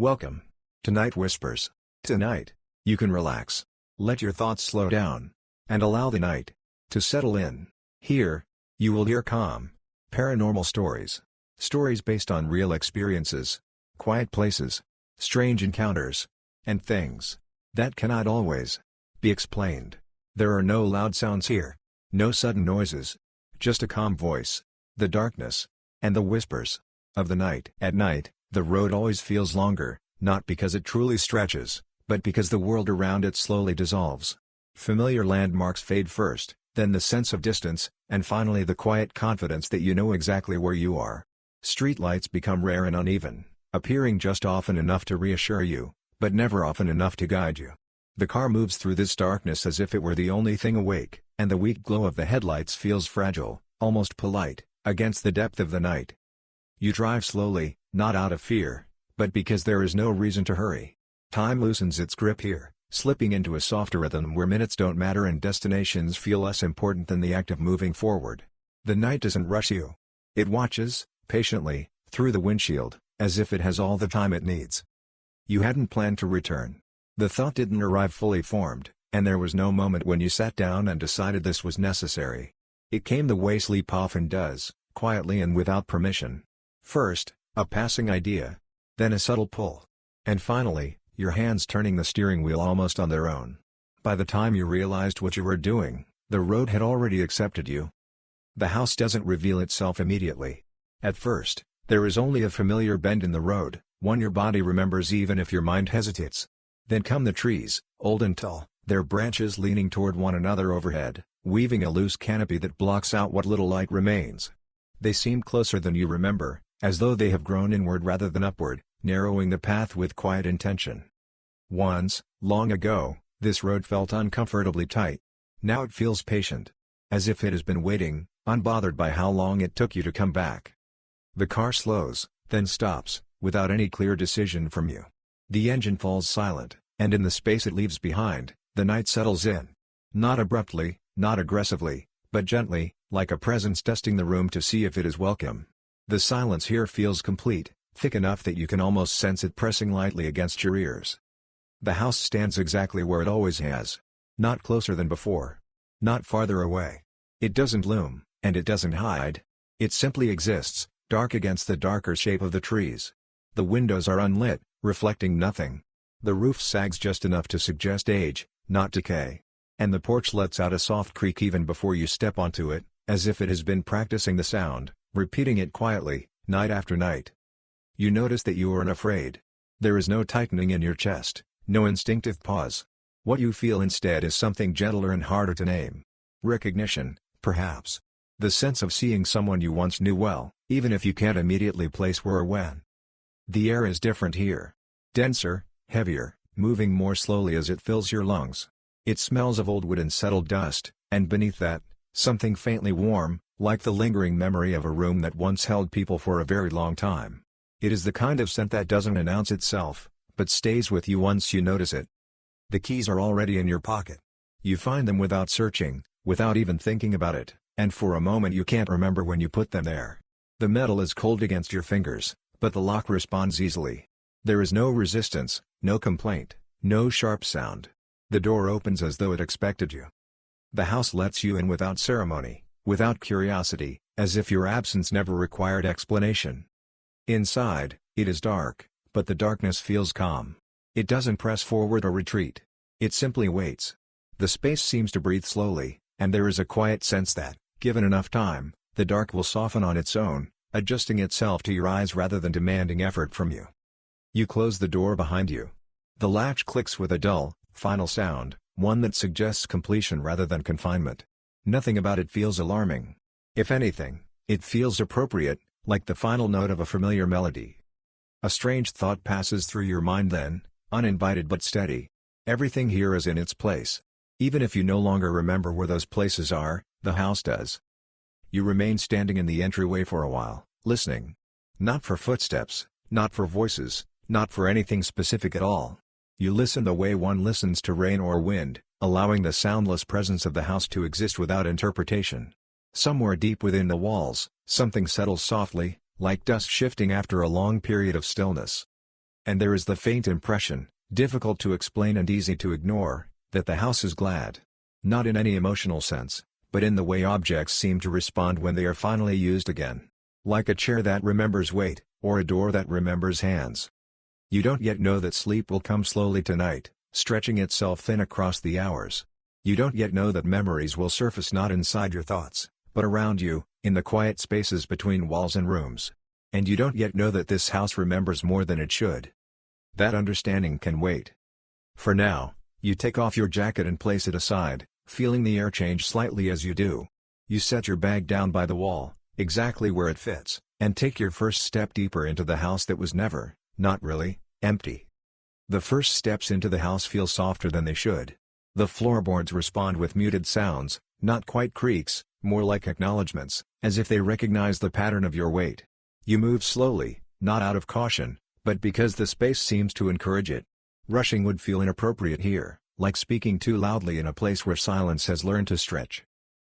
Welcome to Night Whispers. Tonight, you can relax, let your thoughts slow down, and allow the night to settle in. Here, you will hear calm, paranormal stories. Stories based on real experiences, quiet places, strange encounters, and things that cannot always be explained. There are no loud sounds here, no sudden noises, just a calm voice, the darkness, and the whispers of the night. At night, the road always feels longer, not because it truly stretches, but because the world around it slowly dissolves. Familiar landmarks fade first, then the sense of distance, and finally the quiet confidence that you know exactly where you are. Streetlights become rare and uneven, appearing just often enough to reassure you, but never often enough to guide you. The car moves through this darkness as if it were the only thing awake, and the weak glow of the headlights feels fragile, almost polite, against the depth of the night. You drive slowly, not out of fear, but because there is no reason to hurry. Time loosens its grip here, slipping into a softer rhythm where minutes don't matter and destinations feel less important than the act of moving forward. The night doesn't rush you. It watches, patiently, through the windshield, as if it has all the time it needs. You hadn't planned to return. The thought didn't arrive fully formed, and there was no moment when you sat down and decided this was necessary. It came the way sleep often does, quietly and without permission. First, a passing idea, then a subtle pull, and finally, your hands turning the steering wheel almost on their own. By the time you realized what you were doing, the road had already accepted you. The house doesn't reveal itself immediately. At first, there is only a familiar bend in the road, one your body remembers even if your mind hesitates. Then come the trees, old and tall, their branches leaning toward one another overhead, weaving a loose canopy that blocks out what little light remains. They seem closer than you remember, as though they have grown inward rather than upward, narrowing the path with quiet intention. Once, long ago, this road felt uncomfortably tight. Now it feels patient. As if it has been waiting, unbothered by how long it took you to come back. The car slows, then stops, without any clear decision from you. The engine falls silent, and in the space it leaves behind, the night settles in. Not abruptly, not aggressively, but gently, like a presence dusting the room to see if it is welcome. The silence here feels complete, thick enough that you can almost sense it pressing lightly against your ears. The house stands exactly where it always has. Not closer than before. Not farther away. It doesn't loom, and it doesn't hide. It simply exists, dark against the darker shape of the trees. The windows are unlit, reflecting nothing. The roof sags just enough to suggest age, not decay. And the porch lets out a soft creak even before you step onto it, as if it has been practicing the sound, repeating it quietly, night after night. You notice that you aren't afraid. There is no tightening in your chest, no instinctive pause. What you feel instead is something gentler and harder to name. Recognition, perhaps. The sense of seeing someone you once knew well, even if you can't immediately place where or when. The air is different here. Denser, heavier, moving more slowly as it fills your lungs. It smells of old wood and settled dust, and beneath that, something faintly warm, like the lingering memory of a room that once held people for a very long time. It is the kind of scent that doesn't announce itself, but stays with you once you notice it. The keys are already in your pocket. You find them without searching, without even thinking about it, and for a moment you can't remember when you put them there. The metal is cold against your fingers, but the lock responds easily. There is no resistance, no complaint, no sharp sound. The door opens as though it expected you. The house lets you in without ceremony, without curiosity, as if your absence never required explanation. Inside, it is dark, but the darkness feels calm. It doesn't press forward or retreat. It simply waits. The space seems to breathe slowly, and there is a quiet sense that, given enough time, the dark will soften on its own, adjusting itself to your eyes rather than demanding effort from you. You close the door behind you. The latch clicks with a dull, final sound, one that suggests completion rather than confinement. Nothing about it feels alarming. If anything, it feels appropriate, like the final note of a familiar melody. A strange thought passes through your mind then, uninvited but steady. Everything here is in its place. Even if you no longer remember where those places are, the house does. You remain standing in the entryway for a while, listening. Not for footsteps, not for voices, not for anything specific at all. You listen the way one listens to rain or wind, allowing the soundless presence of the house to exist without interpretation. Somewhere deep within the walls, something settles softly, like dust shifting after a long period of stillness. And there is the faint impression, difficult to explain and easy to ignore, that the house is glad. Not in any emotional sense, but in the way objects seem to respond when they are finally used again. Like a chair that remembers weight, or a door that remembers hands. You don't yet know that sleep will come slowly tonight, stretching itself thin across the hours. You don't yet know that memories will surface not inside your thoughts, but around you, in the quiet spaces between walls and rooms. And you don't yet know that this house remembers more than it should. That understanding can wait. For now, you take off your jacket and place it aside, feeling the air change slightly as you do. You set your bag down by the wall, exactly where it fits, and take your first step deeper into the house that was never, not really, empty. The first steps into the house feel softer than they should. The floorboards respond with muted sounds, not quite creaks, more like acknowledgments, as if they recognize the pattern of your weight. You move slowly, not out of caution, but because the space seems to encourage it. Rushing would feel inappropriate here, like speaking too loudly in a place where silence has learned to stretch.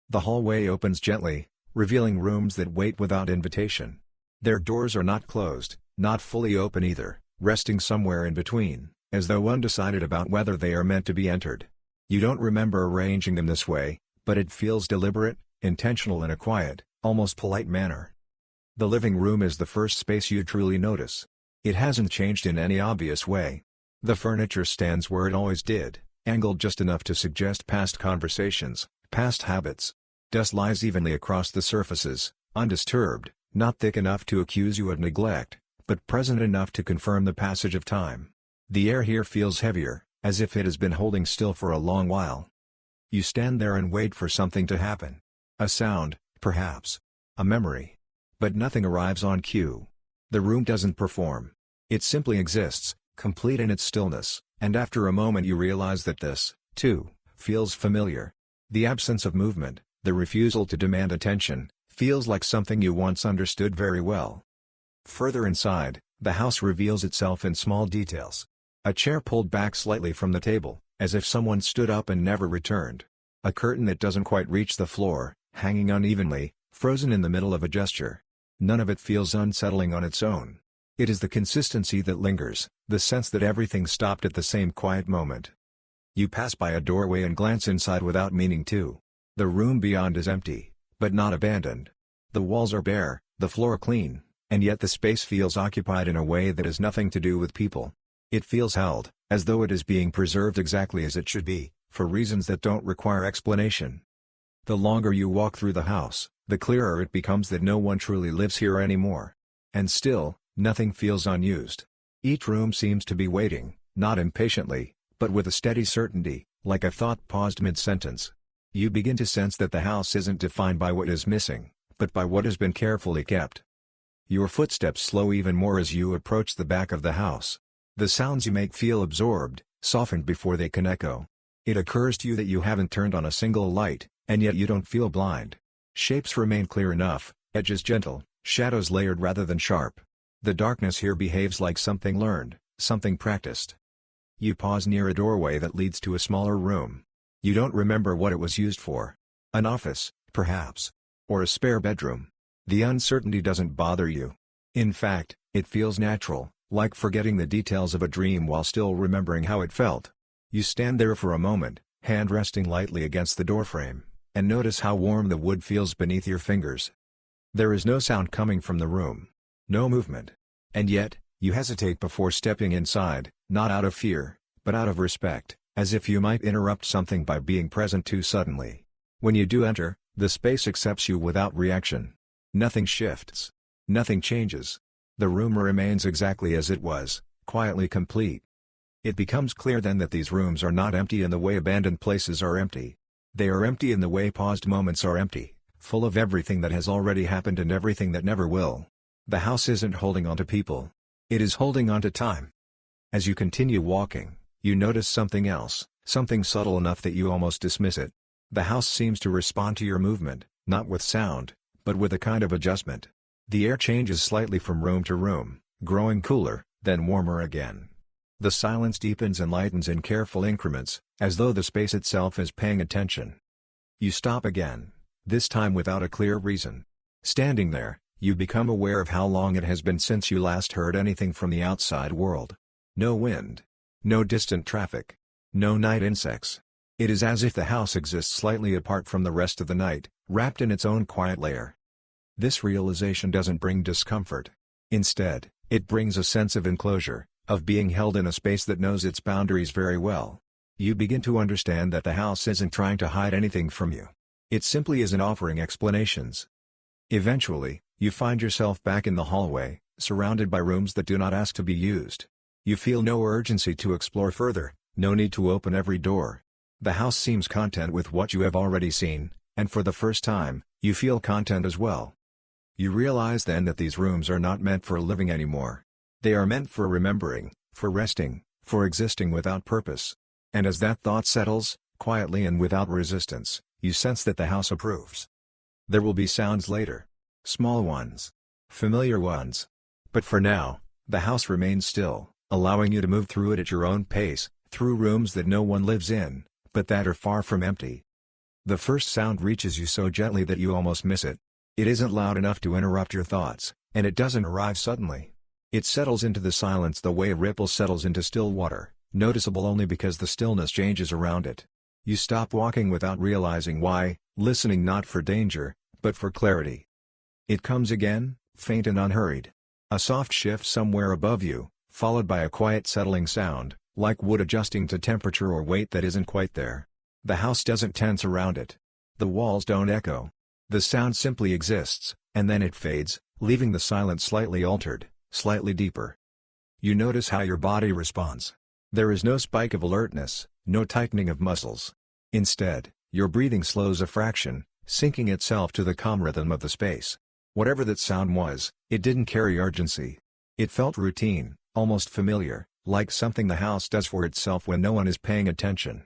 The hallway opens gently, revealing rooms that wait without invitation. Their doors are not closed, not fully open either, resting somewhere in between, as though undecided about whether they are meant to be entered. You don't remember arranging them this way, but it feels deliberate, intentional in a quiet, almost polite manner. The living room is the first space you truly notice. It hasn't changed in any obvious way. The furniture stands where it always did, angled just enough to suggest past conversations, past habits. Dust lies evenly across the surfaces, undisturbed, not thick enough to accuse you of neglect, but present enough to confirm the passage of time. The air here feels heavier, as if it has been holding still for a long while. You stand there and wait for something to happen. A sound, perhaps. A memory. But nothing arrives on cue. The room doesn't perform. It simply exists, complete in its stillness, and after a moment you realize that this, too, feels familiar. The absence of movement, the refusal to demand attention, feels like something you once understood very well. Further inside, the house reveals itself in small details. A chair pulled back slightly from the table, as if someone stood up and never returned. A curtain that doesn't quite reach the floor, hanging unevenly, frozen in the middle of a gesture. None of it feels unsettling on its own. It is the consistency that lingers, the sense that everything stopped at the same quiet moment. You pass by a doorway and glance inside without meaning to. The room beyond is empty, but not abandoned. The walls are bare, the floor clean, and yet the space feels occupied in a way that has nothing to do with people. It feels held, as though it is being preserved exactly as it should be, for reasons that don't require explanation. The longer you walk through the house, the clearer it becomes that no one truly lives here anymore. And still, nothing feels unused. Each room seems to be waiting, not impatiently, but with a steady certainty, like a thought paused mid-sentence. You begin to sense that the house isn't defined by what is missing, but by what has been carefully kept. Your footsteps slow even more as you approach the back of the house. The sounds you make feel absorbed, softened before they can echo. It occurs to you that you haven't turned on a single light, and yet you don't feel blind. Shapes remain clear enough, edges gentle, shadows layered rather than sharp. The darkness here behaves like something learned, something practiced. You pause near a doorway that leads to a smaller room. You don't remember what it was used for. An office, perhaps. Or a spare bedroom. The uncertainty doesn't bother you. In fact, it feels natural, like forgetting the details of a dream while still remembering how it felt. You stand there for a moment, hand resting lightly against the doorframe, and notice how warm the wood feels beneath your fingers. There is no sound coming from the room. No movement. And yet, you hesitate before stepping inside, not out of fear, but out of respect, as if you might interrupt something by being present too suddenly. When you do enter, the space accepts you without reaction. Nothing shifts. Nothing changes. The room remains exactly as it was, quietly complete. It becomes clear then that these rooms are not empty in the way abandoned places are empty. They are empty in the way paused moments are empty, full of everything that has already happened and everything that never will. The house isn't holding on to people. It is holding on to time. As you continue walking, you notice something else, something subtle enough that you almost dismiss it. The house seems to respond to your movement, not with sound, but with a kind of adjustment. The air changes slightly from room to room, growing cooler, then warmer again. The silence deepens and lightens in careful increments, as though the space itself is paying attention. You stop again, this time without a clear reason. Standing there, you become aware of how long it has been since you last heard anything from the outside world. No wind. No distant traffic. No night insects. It is as if the house exists slightly apart from the rest of the night, wrapped in its own quiet layer. This realization doesn't bring discomfort. Instead, it brings a sense of enclosure, of being held in a space that knows its boundaries very well. You begin to understand that the house isn't trying to hide anything from you. It simply isn't offering explanations. Eventually, you find yourself back in the hallway, surrounded by rooms that do not ask to be used. You feel no urgency to explore further, no need to open every door. The house seems content with what you have already seen, and for the first time, you feel content as well. You realize then that these rooms are not meant for living anymore. They are meant for remembering, for resting, for existing without purpose. And as that thought settles, quietly and without resistance, you sense that the house approves. There will be sounds later. Small ones. Familiar ones. But for now, the house remains still, allowing you to move through it at your own pace, through rooms that no one lives in, but that are far from empty. The first sound reaches you so gently that you almost miss it. It isn't loud enough to interrupt your thoughts, and it doesn't arrive suddenly. It settles into the silence the way a ripple settles into still water, noticeable only because the stillness changes around it. You stop walking without realizing why, listening not for danger, but for clarity. It comes again, faint and unhurried. A soft shift somewhere above you, followed by a quiet settling sound, like wood adjusting to temperature or weight that isn't quite there. The house doesn't tense around it. The walls don't echo. The sound simply exists, and then it fades, leaving the silence slightly altered, slightly deeper. You notice how your body responds. There is no spike of alertness, no tightening of muscles. Instead, your breathing slows a fraction, syncing itself to the calm rhythm of the space. Whatever that sound was, it didn't carry urgency. It felt routine, almost familiar, like something the house does for itself when no one is paying attention.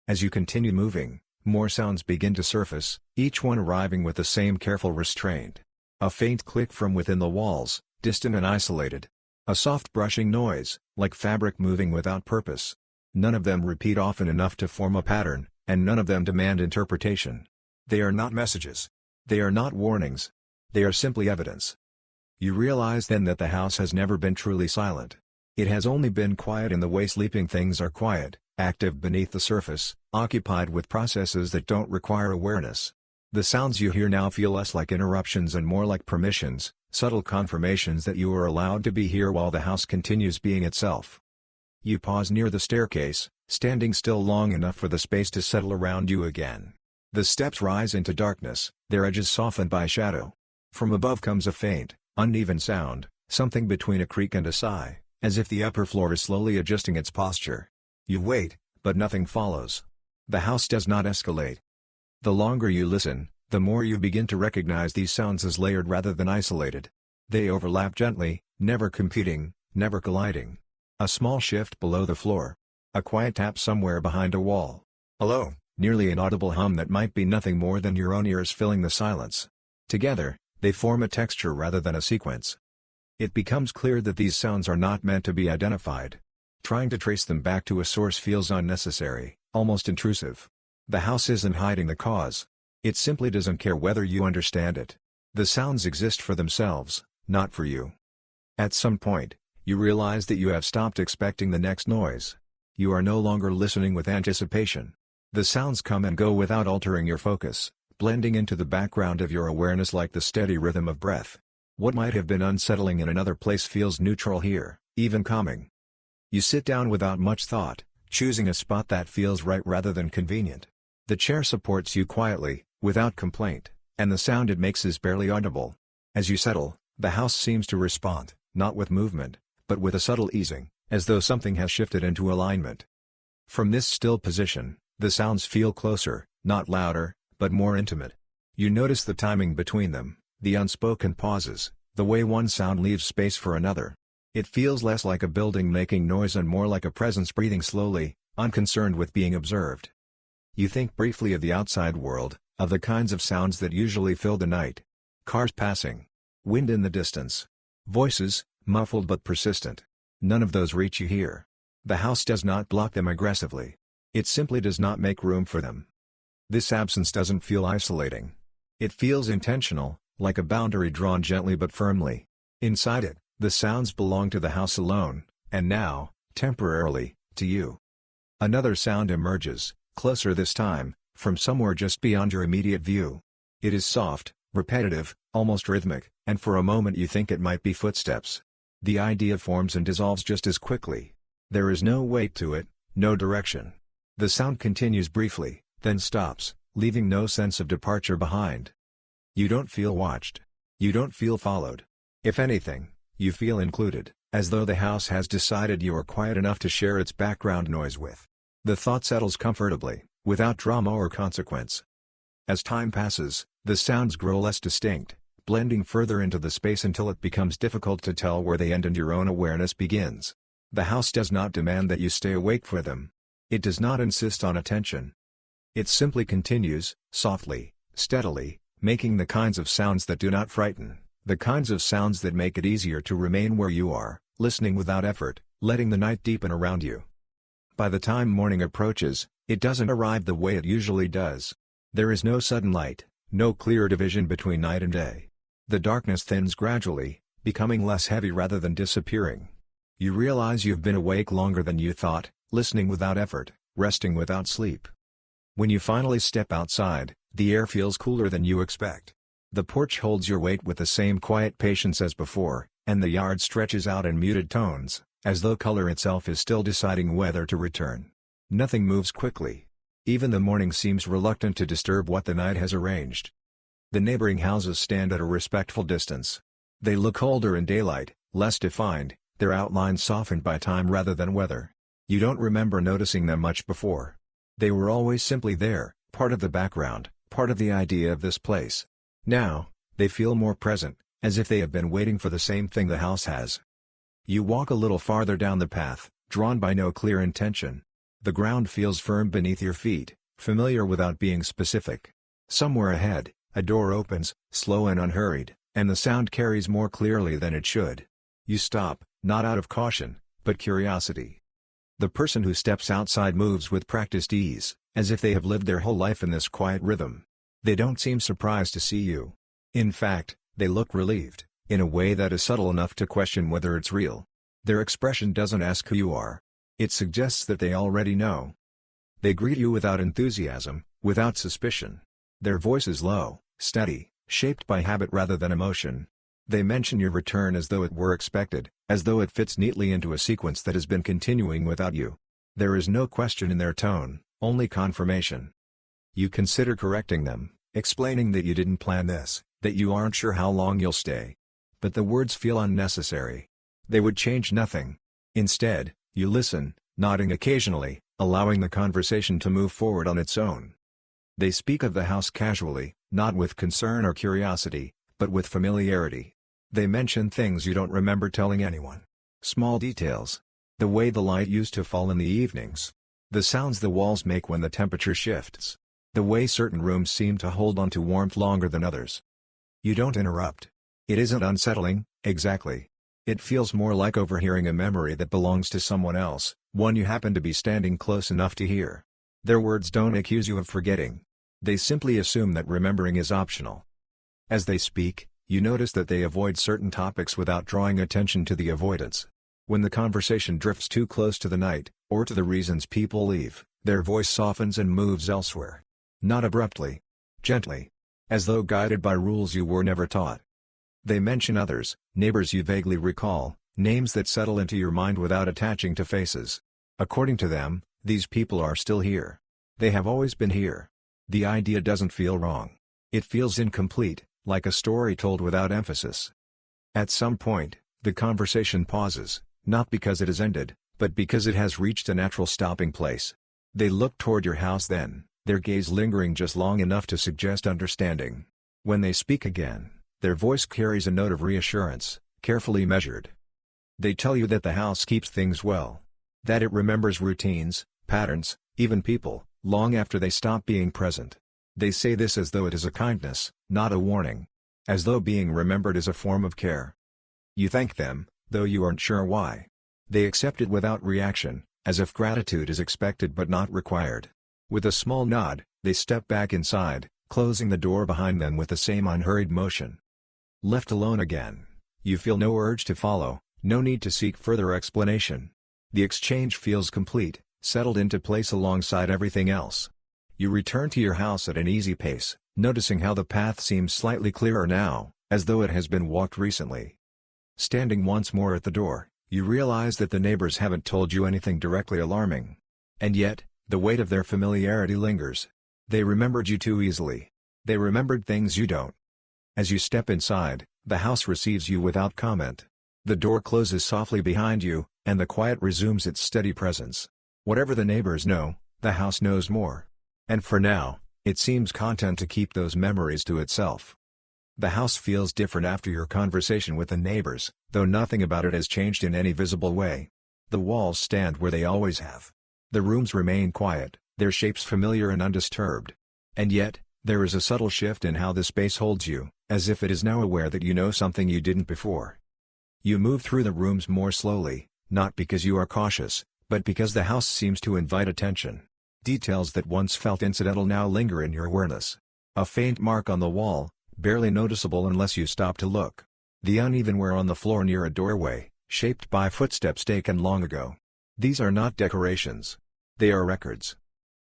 As you continue moving, more sounds begin to surface, each one arriving with the same careful restraint. A faint click from within the walls, distant and isolated. A soft brushing noise, like fabric moving without purpose. None of them repeat often enough to form a pattern, and none of them demand interpretation. They are not messages. They are not warnings. They are simply evidence. You realize then that the house has never been truly silent. It has only been quiet in the way sleeping things are quiet, active beneath the surface, occupied with processes that don't require awareness. The sounds you hear now feel less like interruptions and more like permissions, subtle confirmations that you are allowed to be here while the house continues being itself. You pause near the staircase, standing still long enough for the space to settle around you again. The steps rise into darkness, their edges softened by shadow. From above comes a faint, uneven sound, something between a creak and a sigh, as if the upper floor is slowly adjusting its posture. You wait, but nothing follows. The house does not escalate. The longer you listen, the more you begin to recognize these sounds as layered rather than isolated. They overlap gently, never competing, never colliding. A small shift below the floor. A quiet tap somewhere behind a wall. A low, nearly inaudible hum that might be nothing more than your own ears filling the silence. Together, they form a texture rather than a sequence. It becomes clear that these sounds are not meant to be identified. Trying to trace them back to a source feels unnecessary, almost intrusive. The house isn't hiding the cause. It simply doesn't care whether you understand it. The sounds exist for themselves, not for you. At some point, you realize that you have stopped expecting the next noise. You are no longer listening with anticipation. The sounds come and go without altering your focus, blending into the background of your awareness like the steady rhythm of breath. What might have been unsettling in another place feels neutral here, even calming. You sit down without much thought, choosing a spot that feels right rather than convenient. The chair supports you quietly, without complaint, and the sound it makes is barely audible. As you settle, the house seems to respond, not with movement, but with a subtle easing, as though something has shifted into alignment. From this still position, the sounds feel closer, not louder, but more intimate. You notice the timing between them, the unspoken pauses, the way one sound leaves space for another. It feels less like a building making noise and more like a presence breathing slowly, unconcerned with being observed. You think briefly of the outside world, of the kinds of sounds that usually fill the night. Cars passing. Wind in the distance. Voices, muffled but persistent. None of those reach you here. The house does not block them aggressively. It simply does not make room for them. This absence doesn't feel isolating. It feels intentional, like a boundary drawn gently but firmly. Inside it, the sounds belong to the house alone, and now, temporarily, to you. Another sound emerges, closer this time, from somewhere just beyond your immediate view. It is soft, repetitive, almost rhythmic, and for a moment you think it might be footsteps. The idea forms and dissolves just as quickly. There is no weight to it, no direction. The sound continues briefly, then stops, leaving no sense of departure behind. You don't feel watched. You don't feel followed. If anything, you feel included, as though the house has decided you are quiet enough to share its background noise with. The thought settles comfortably, without drama or consequence. As time passes, the sounds grow less distinct, blending further into the space until it becomes difficult to tell where they end and your own awareness begins. The house does not demand that you stay awake for them. It does not insist on attention. It simply continues, softly, steadily, making the kinds of sounds that do not frighten, the kinds of sounds that make it easier to remain where you are, listening without effort, letting the night deepen around you. By the time morning approaches, it doesn't arrive the way it usually does. There is no sudden light, no clear division between night and day. The darkness thins gradually, becoming less heavy rather than disappearing. You realize you've been awake longer than you thought, listening without effort, resting without sleep. When you finally step outside, the air feels cooler than you expect. The porch holds your weight with the same quiet patience as before, and the yard stretches out in muted tones, as though color itself is still deciding whether to return. Nothing moves quickly. Even the morning seems reluctant to disturb what the night has arranged. The neighboring houses stand at a respectful distance. They look older in daylight, less defined, their outlines softened by time rather than weather. You don't remember noticing them much before. They were always simply there, part of the background, part of the idea of this place. Now, they feel more present, as if they have been waiting for the same thing the house has. You walk a little farther down the path, drawn by no clear intention. The ground feels firm beneath your feet, familiar without being specific. Somewhere ahead, a door opens, slow and unhurried, and the sound carries more clearly than it should. You stop, not out of caution, but curiosity. The person who steps outside moves with practiced ease, as if they have lived their whole life in this quiet rhythm. They don't seem surprised to see you. In fact, they look relieved, in a way that is subtle enough to question whether it's real. Their expression doesn't ask who you are. It suggests that they already know. They greet you without enthusiasm, without suspicion. Their voice is low, steady, shaped by habit rather than emotion. They mention your return as though it were expected, as though it fits neatly into a sequence that has been continuing without you. There is no question in their tone, only confirmation. You consider correcting them, explaining that you didn't plan this, that you aren't sure how long you'll stay. But the words feel unnecessary. They would change nothing. Instead, you listen, nodding occasionally, allowing the conversation to move forward on its own. They speak of the house casually, not with concern or curiosity, but with familiarity. They mention things you don't remember telling anyone. Small details. The way the light used to fall in the evenings. The sounds the walls make when the temperature shifts. The way certain rooms seem to hold on to warmth longer than others. You don't interrupt. It isn't unsettling, exactly. It feels more like overhearing a memory that belongs to someone else, one you happen to be standing close enough to hear. Their words don't accuse you of forgetting. They simply assume that remembering is optional. As they speak, you notice that they avoid certain topics without drawing attention to the avoidance. When the conversation drifts too close to the night, or to the reasons people leave, their voice softens and moves elsewhere. Not abruptly. Gently. As though guided by rules you were never taught. They mention others, neighbors you vaguely recall, names that settle into your mind without attaching to faces. According to them, these people are still here. They have always been here. The idea doesn't feel wrong. It feels incomplete, like a story told without emphasis. At some point, the conversation pauses, not because it has ended, but because it has reached a natural stopping place. They look toward your house then, their gaze lingering just long enough to suggest understanding. When they speak again, their voice carries a note of reassurance, carefully measured. They tell you that the house keeps things well. That it remembers routines, patterns, even people, long after they stop being present. They say this as though it is a kindness, not a warning. As though being remembered is a form of care. You thank them, though you aren't sure why. They accept it without reaction, as if gratitude is expected but not required. With a small nod, they step back inside, closing the door behind them with the same unhurried motion. Left alone again, you feel no urge to follow, no need to seek further explanation. The exchange feels complete, settled into place alongside everything else. You return to your house at an easy pace, noticing how the path seems slightly clearer now, as though it has been walked recently. Standing once more at the door, you realize that the neighbors haven't told you anything directly alarming. And yet, the weight of their familiarity lingers. They remembered you too easily. They remembered things you don't. As you step inside, the house receives you without comment. The door closes softly behind you, and the quiet resumes its steady presence. Whatever the neighbors know, the house knows more. And for now, it seems content to keep those memories to itself. The house feels different after your conversation with the neighbors, though nothing about it has changed in any visible way. The walls stand where they always have. The rooms remain quiet, their shapes familiar and undisturbed. And yet, there is a subtle shift in how the space holds you, as if it is now aware that you know something you didn't before. You move through the rooms more slowly, not because you are cautious, but because the house seems to invite attention. Details that once felt incidental now linger in your awareness. A faint mark on the wall, barely noticeable unless you stop to look. The uneven wear on the floor near a doorway, shaped by footsteps taken long ago. These are not decorations. They are records.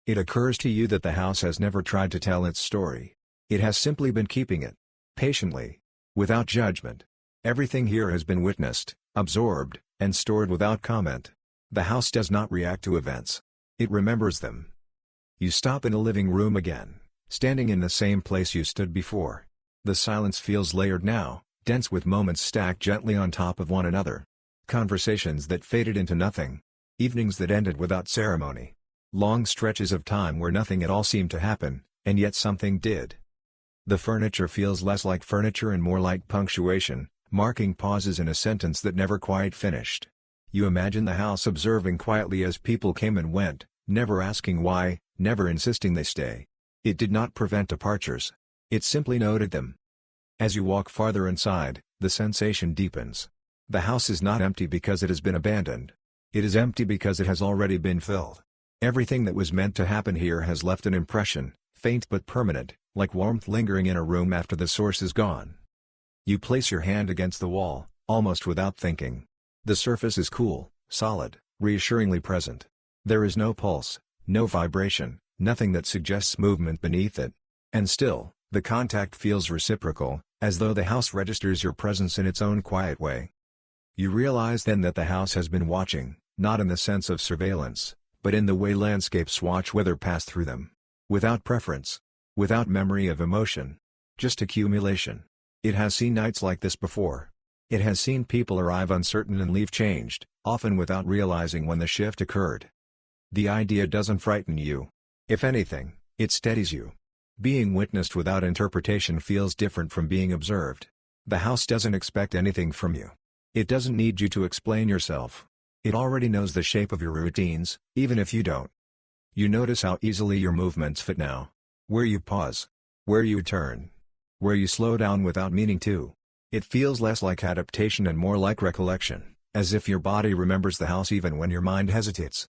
It occurs to you that the house has never tried to tell its story. It has simply been keeping it. Patiently. Without judgment. Everything here has been witnessed, absorbed, and stored without comment. The house does not react to events. It remembers them. You stop in a living room again, standing in the same place you stood before. The silence feels layered now, dense with moments stacked gently on top of one another. Conversations that faded into nothing. Evenings that ended without ceremony. Long stretches of time where nothing at all seemed to happen, and yet something did. The furniture feels less like furniture and more like punctuation, marking pauses in a sentence that never quite finished. You imagine the house observing quietly as people came and went, never asking why, never insisting they stay. It did not prevent departures. It simply noted them. As you walk farther inside, the sensation deepens. The house is not empty because it has been abandoned. It is empty because it has already been filled. Everything that was meant to happen here has left an impression, faint but permanent, like warmth lingering in a room after the source is gone. You place your hand against the wall, almost without thinking. The surface is cool, solid, reassuringly present. There is no pulse, no vibration, nothing that suggests movement beneath it. And still, the contact feels reciprocal, as though the house registers your presence in its own quiet way. You realize then that the house has been watching, not in the sense of surveillance, but in the way landscapes watch weather pass through them. Without preference. Without memory of emotion. Just accumulation. It has seen nights like this before. It has seen people arrive uncertain and leave changed, often without realizing when the shift occurred. The idea doesn't frighten you. If anything, it steadies you. Being witnessed without interpretation feels different from being observed. The house doesn't expect anything from you. It doesn't need you to explain yourself. It already knows the shape of your routines, even if you don't. You notice how easily your movements fit now. Where you pause. Where you turn. Where you slow down without meaning to. It feels less like adaptation and more like recollection, as if your body remembers the house even when your mind hesitates.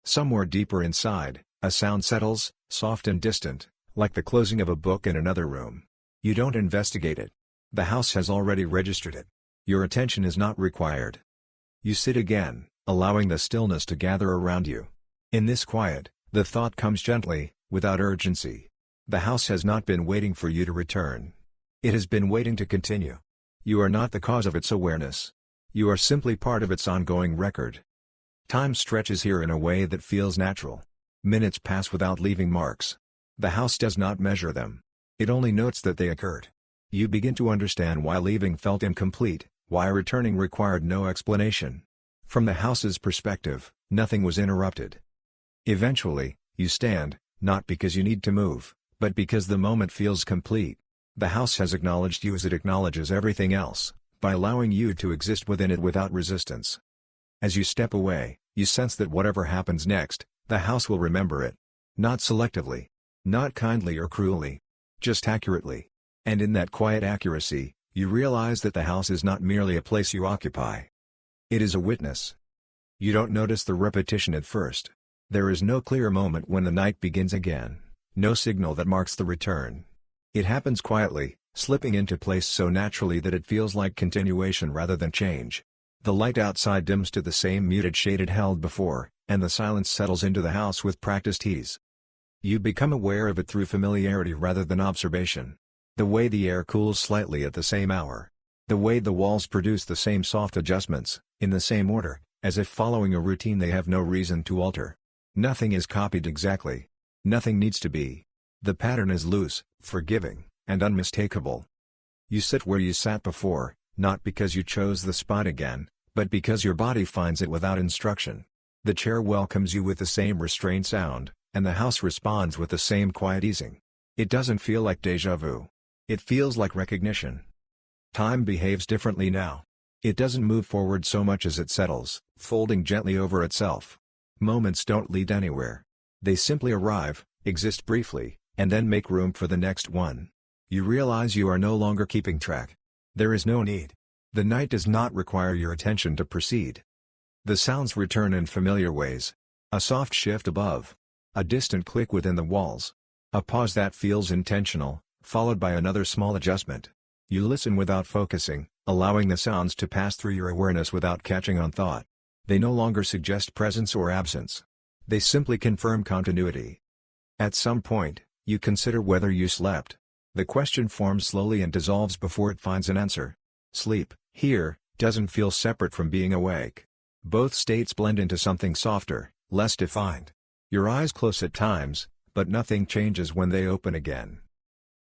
Somewhere deeper inside, a sound settles, soft and distant, like the closing of a book in another room. You don't investigate it. The house has already registered it. Your attention is not required. You sit again, allowing the stillness to gather around you. In this quiet, the thought comes gently, without urgency. The house has not been waiting for you to return. It has been waiting to continue. You are not the cause of its awareness. You are simply part of its ongoing record. Time stretches here in a way that feels natural. Minutes pass without leaving marks. The house does not measure them. It only notes that they occurred. You begin to understand why leaving felt incomplete, why returning required no explanation. From the house's perspective, nothing was interrupted. Eventually, you stand, not because you need to move, but because the moment feels complete. The house has acknowledged you as it acknowledges everything else, by allowing you to exist within it without resistance. As you step away, you sense that whatever happens next, the house will remember it. Not selectively. Not kindly or cruelly. Just accurately. And in that quiet accuracy, you realize that the house is not merely a place you occupy. It is a witness. You don't notice the repetition at first. There is no clear moment when the night begins again, no signal that marks the return. It happens quietly, slipping into place so naturally that it feels like continuation rather than change. The light outside dims to the same muted shade it held before, and the silence settles into the house with practiced ease. You become aware of it through familiarity rather than observation. The way the air cools slightly at the same hour. The way the walls produce the same soft adjustments, in the same order, as if following a routine they have no reason to alter. Nothing is copied exactly. Nothing needs to be. The pattern is loose, forgiving, and unmistakable. You sit where you sat before, not because you chose the spot again, but because your body finds it without instruction. The chair welcomes you with the same restrained sound, and the house responds with the same quiet easing. It doesn't feel like déjà vu. It feels like recognition. Time behaves differently now. It doesn't move forward so much as it settles, folding gently over itself. Moments don't lead anywhere. They simply arrive, exist briefly, and then make room for the next one. You realize you are no longer keeping track. There is no need. The night does not require your attention to proceed. The sounds return in familiar ways. A soft shift above. A distant click within the walls. A pause that feels intentional, followed by another small adjustment. You listen without focusing, allowing the sounds to pass through your awareness without catching on thought. They no longer suggest presence or absence. They simply confirm continuity. At some point, you consider whether you slept. The question forms slowly and dissolves before it finds an answer. Sleep, here, doesn't feel separate from being awake. Both states blend into something softer, less defined. Your eyes close at times, but nothing changes when they open again.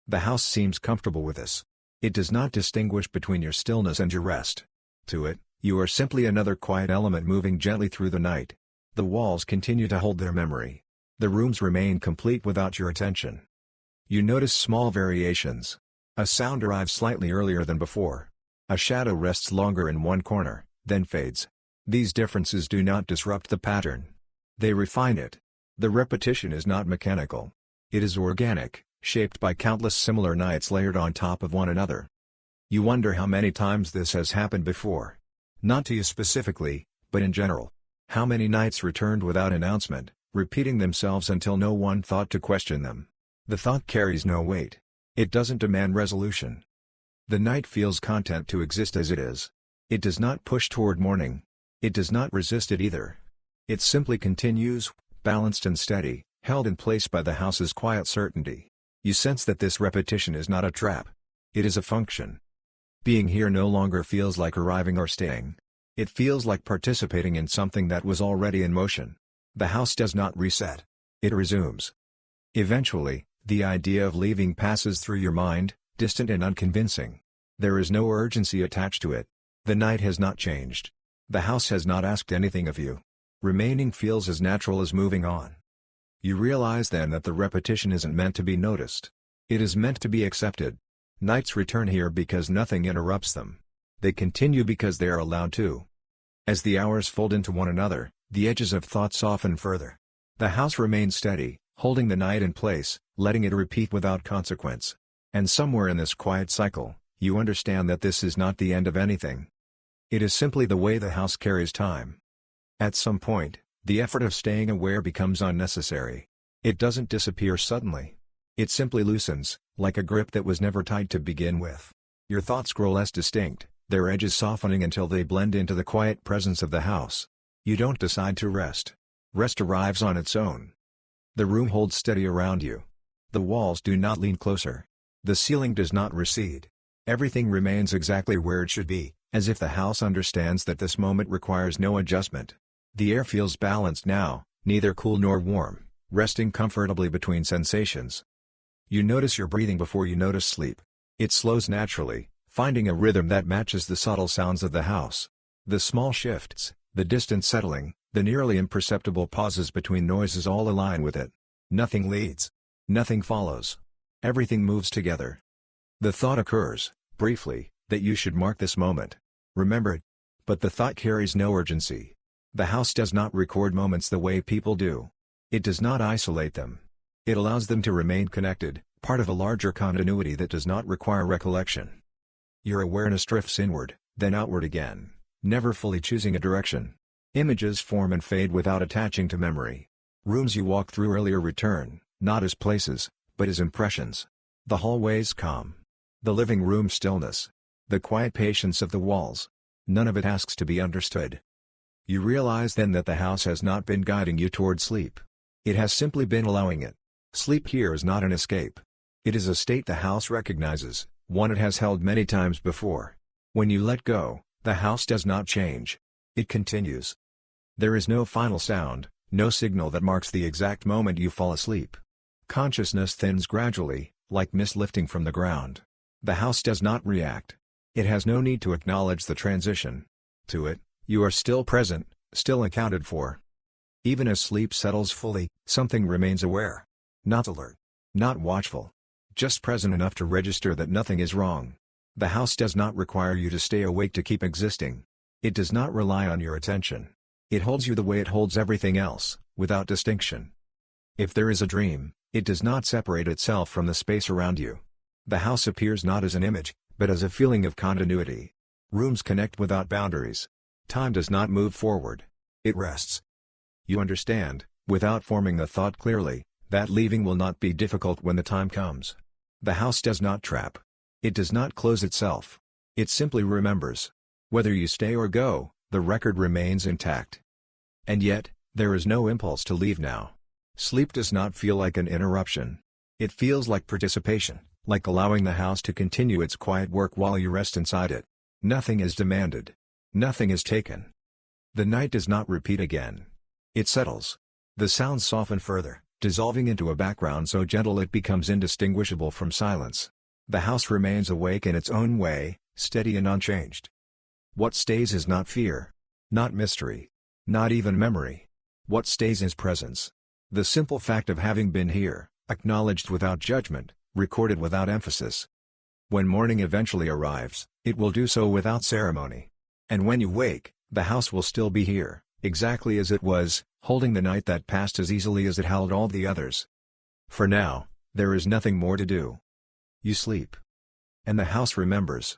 The house seems comfortable with this. It does not distinguish between your stillness and your rest. To it, you are simply another quiet element moving gently through the night. The walls continue to hold their memory. The rooms remain complete without your attention. You notice small variations. A sound arrives slightly earlier than before. A shadow rests longer in one corner, then fades. These differences do not disrupt the pattern. They refine it. The repetition is not mechanical. It is organic, shaped by countless similar nights layered on top of one another. You wonder how many times this has happened before. Not to you specifically, but in general. How many nights returned without announcement, repeating themselves until no one thought to question them. The thought carries no weight. It doesn't demand resolution. The night feels content to exist as it is. It does not push toward morning. It does not resist it either. It simply continues, balanced and steady, held in place by the house's quiet certainty. You sense that this repetition is not a trap. It is a function. Being here no longer feels like arriving or staying. It feels like participating in something that was already in motion. The house does not reset. It resumes. Eventually, the idea of leaving passes through your mind, distant and unconvincing. There is no urgency attached to it. The night has not changed. The house has not asked anything of you. Remaining feels as natural as moving on. You realize then that the repetition isn't meant to be noticed. It is meant to be accepted. Nights return here because nothing interrupts them. They continue because they are allowed to. As the hours fold into one another, the edges of thought soften further. The house remains steady, holding the night in place, letting it repeat without consequence. And somewhere in this quiet cycle, you understand that this is not the end of anything. It is simply the way the house carries time. At some point, the effort of staying aware becomes unnecessary. It doesn't disappear suddenly. It simply loosens, like a grip that was never tight to begin with. Your thoughts grow less distinct, their edges softening until they blend into the quiet presence of the house. You don't decide to rest. Rest arrives on its own. The room holds steady around you. The walls do not lean closer. The ceiling does not recede. Everything remains exactly where it should be, as if the house understands that this moment requires no adjustment. The air feels balanced now, neither cool nor warm, resting comfortably between sensations. You notice your breathing before you notice sleep. It slows naturally, finding a rhythm that matches the subtle sounds of the house. The small shifts, the distant settling, the nearly imperceptible pauses between noises all align with it. Nothing leads. Nothing follows. Everything moves together. The thought occurs, briefly, that you should mark this moment. Remember it. But the thought carries no urgency. The house does not record moments the way people do. It does not isolate them. It allows them to remain connected, part of a larger continuity that does not require recollection. Your awareness drifts inward, then outward again, never fully choosing a direction. Images form and fade without attaching to memory. Rooms you walked through earlier return, not as places, but as impressions. The hallways calm. The living room stillness. The quiet patience of the walls. None of it asks to be understood. You realize then that the house has not been guiding you toward sleep. It has simply been allowing it. Sleep here is not an escape. It is a state the house recognizes, one it has held many times before. When you let go, the house does not change. It continues. There is no final sound, no signal that marks the exact moment you fall asleep. Consciousness thins gradually, like mist lifting from the ground. The house does not react. It has no need to acknowledge the transition. To it, you are still present, still accounted for. Even as sleep settles fully, something remains aware. Not alert. Not watchful. Just present enough to register that nothing is wrong. The house does not require you to stay awake to keep existing. It does not rely on your attention. It holds you the way it holds everything else, without distinction. If there is a dream, it does not separate itself from the space around you. The house appears not as an image, but as a feeling of continuity. Rooms connect without boundaries. Time does not move forward. It rests. You understand, without forming the thought clearly, that leaving will not be difficult when the time comes. The house does not trap. It does not close itself. It simply remembers. Whether you stay or go, the record remains intact. And yet, there is no impulse to leave now. Sleep does not feel like an interruption. It feels like participation, like allowing the house to continue its quiet work while you rest inside it. Nothing is demanded. Nothing is taken. The night does not repeat again. It settles. The sounds soften further, dissolving into a background so gentle it becomes indistinguishable from silence. The house remains awake in its own way, steady and unchanged. What stays is not fear. Not mystery. Not even memory. What stays is presence. The simple fact of having been here, acknowledged without judgment, recorded without emphasis. When morning eventually arrives, it will do so without ceremony. And when you wake, the house will still be here, exactly as it was, holding the night that passed as easily as it held all the others. For now, there is nothing more to do. You sleep. And the house remembers.